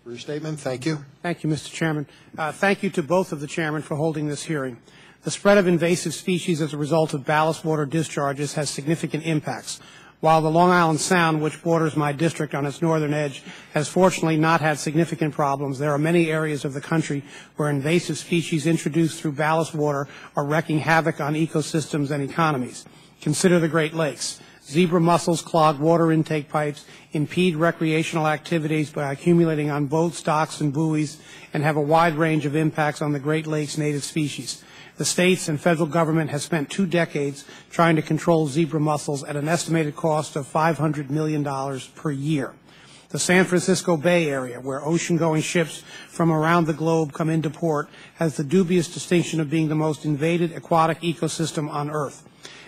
For your statement, thank you. Thank you, Mr. Chairman. Thank you to both of the chairmen for holding this hearing. The spread of invasive species as a result of ballast water discharges has significant impacts. While the Long Island Sound, which borders my district on its northern edge, has fortunately not had significant problems, there are many areas of the country where invasive species introduced through ballast water are wreaking havoc on ecosystems and economies. Consider the Great Lakes. Zebra mussels clog water intake pipes, impede recreational activities by accumulating on boats, docks, and buoys, and have a wide range of impacts on the Great Lakes native species. The states and federal government has spent 2 decades trying to control zebra mussels at an estimated cost of $500 million per year. The San Francisco Bay Area, where ocean-going ships from around the globe come into port, has the dubious distinction of being the most invaded aquatic ecosystem on Earth.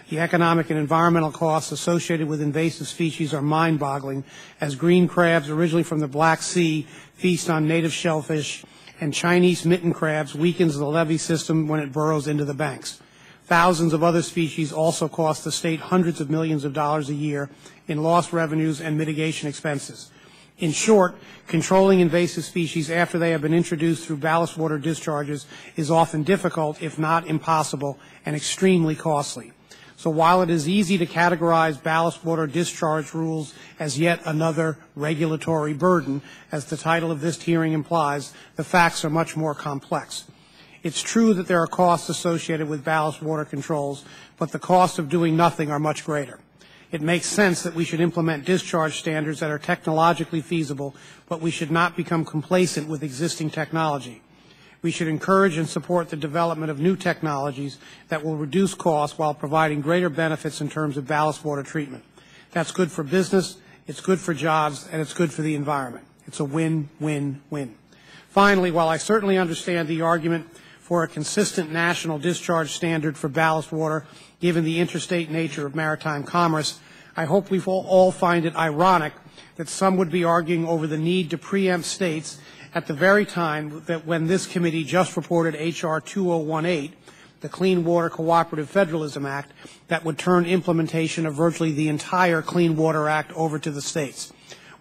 The economic and environmental costs associated with invasive species are mind-boggling, as green crabs originally from the Black Sea feast on native shellfish, and Chinese mitten crabs weakens the levee system when it burrows into the banks. Thousands of other species also cost the state hundreds of millions of dollars a year in lost revenues and mitigation expenses. In short, controlling invasive species after they have been introduced through ballast water discharges is often difficult, if not impossible, and extremely costly. So while it is easy to categorize ballast water discharge rules as yet another regulatory burden, as the title of this hearing implies, the facts are much more complex. It's true that there are costs associated with ballast water controls, but the costs of doing nothing are much greater. It makes sense that we should implement discharge standards that are technologically feasible, but we should not become complacent with existing technology. We should encourage and support the development of new technologies that will reduce costs while providing greater benefits in terms of ballast water treatment. That's good for business, it's good for jobs, and it's good for the environment. It's a win-win-win. Finally, while I certainly understand the argument for a consistent national discharge standard for ballast water, given the interstate nature of maritime commerce, I hope we all find it ironic that some would be arguing over the need to preempt states at the very time that when this committee just reported H.R. 2018, the Clean Water Cooperative Federalism Act, that would turn implementation of virtually the entire Clean Water Act over to the states.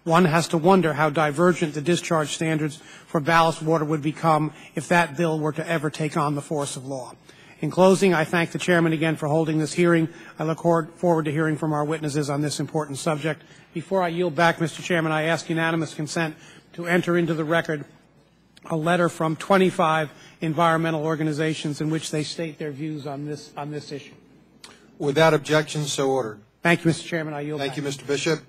One has to wonder how divergent the discharge standards for ballast water would become if that bill were to ever take on the force of law. In closing, I thank the chairman again for holding this hearing. I look forward to hearing from our witnesses on this important subject. Before I yield back, Mr. Chairman, I ask unanimous consent to enter into the record a letter from 25 environmental organizations in which they state their views on this issue. Without objection, so ordered. Thank you, Mr. Chairman. I yield back. Thank you, Mr. Bishop.